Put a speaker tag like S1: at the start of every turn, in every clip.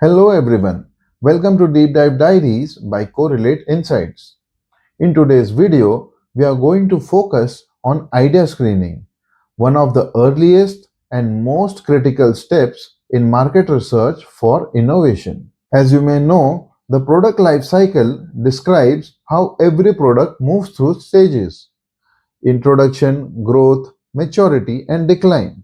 S1: Hello everyone. Welcome to Deep Dive Diaries by Correlate Insights. In today's video, we are going to focus on idea screening, one of the earliest and most critical steps in market research for innovation. As you may know, the product life cycle describes how every product moves through stages: introduction, growth, maturity, and decline.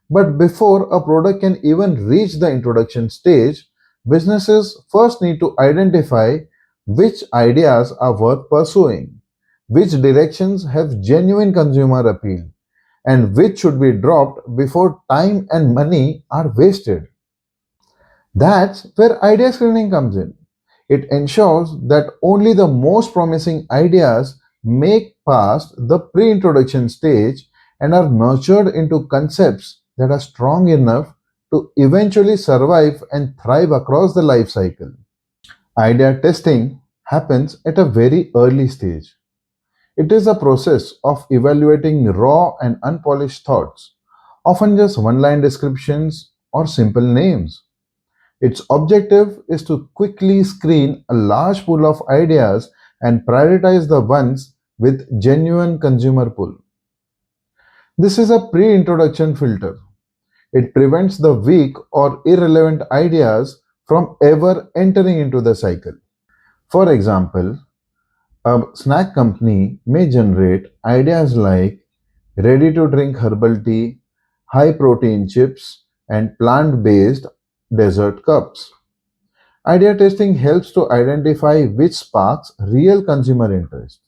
S1: But before a product can even reach the introduction stage, businesses first need to identify which ideas are worth pursuing, which directions have genuine consumer appeal, and which should be dropped before time and money are wasted. That's where idea screening comes in. It ensures that only the most promising ideas make past the pre introduction stage and are nurtured into concepts that are strong enough to eventually survive and thrive across the life cycle. Idea testing happens at a very early stage. It is a process of evaluating raw and unpolished thoughts, often just one line descriptions or simple names. Its objective is to quickly screen a large pool of ideas and prioritize the ones with genuine consumer pull. This is a pre introduction filter. It prevents the weak or irrelevant ideas from ever entering into the cycle. For example, a snack company may generate ideas like ready to drink herbal tea, high protein chips, and plant based dessert cups. Idea testing helps to identify which sparks real consumer interest.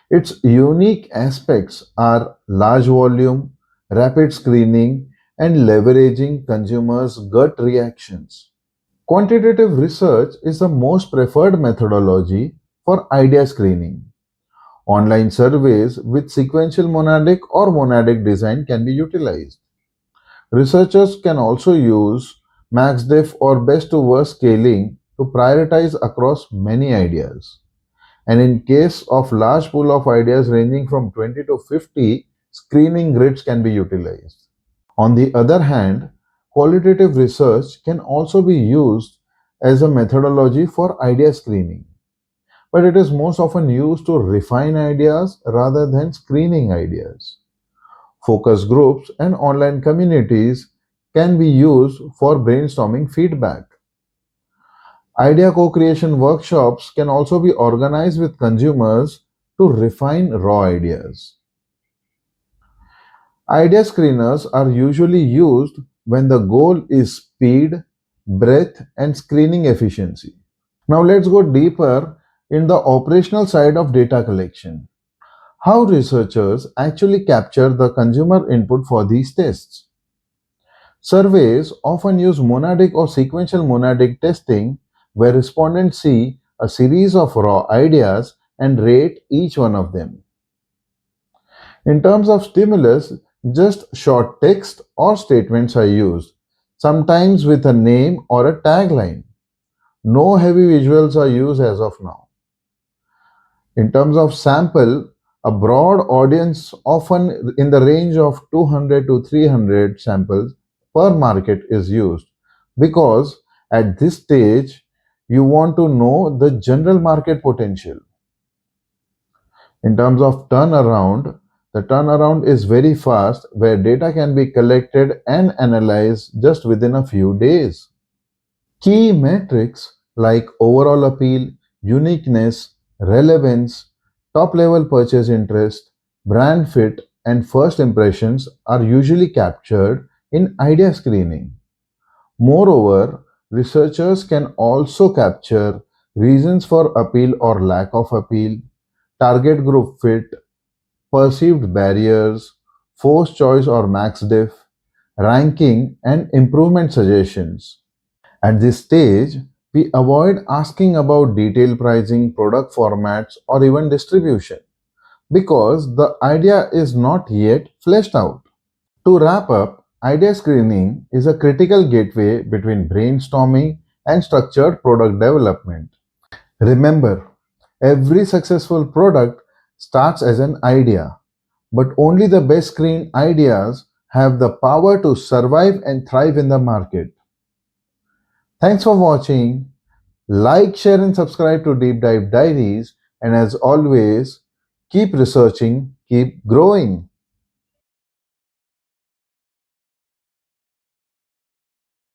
S1: Its unique aspects are large volume, rapid screening, and leveraging consumers' gut reactions. Quantitative research is the most preferred methodology for idea screening. Online surveys with sequential monadic or monadic design can be utilized. Researchers can also use MaxDiff or best to worst scaling to prioritize across many ideas. And in case of large pool of ideas ranging from 20 to 50, screening grids can be utilized. On the other hand, qualitative research can also be used as a methodology for idea screening, but it is most often used to refine ideas rather than screening ideas. Focus groups and online communities can be used for brainstorming feedback. Idea co creation workshops can also be organized with consumers to refine raw ideas. Idea screeners are usually used when the goal is speed, breadth, and screening efficiency. Now, let's go deeper in the operational side of data collection. How researchers actually capture the consumer input for these tests. Surveys often use monadic or sequential monadic testing where respondents see a series of raw ideas and rate each one of them. In terms of stimulus, just short text or statements are used, sometimes with a name or a tagline. No heavy visuals are used as of now. In terms of sample, a broad audience, often in the range of 200 to 300 samples per market, is used because at this stage you want to know the general market potential. In terms of turnaround, the turnaround is very fast where data can be collected and analyzed just within a few days. Key metrics like overall appeal, uniqueness, relevance, top level purchase interest, brand fit, and first impressions are usually captured in idea screening. Moreover, researchers can also capture reasons for appeal or lack of appeal, target group fit, perceived barriers, forced choice or max diff, ranking, and improvement suggestions. At this stage, we avoid asking about detailed pricing, product formats, or even distribution because the idea is not yet fleshed out. To wrap up, idea screening is a critical gateway between brainstorming and structured product development. Remember, every successful product starts as an idea, but only the best screened ideas have the power to survive and thrive in the market. Thanks for watching. Like, share, and subscribe to Deep Dive Diaries. And as always, keep researching, keep growing.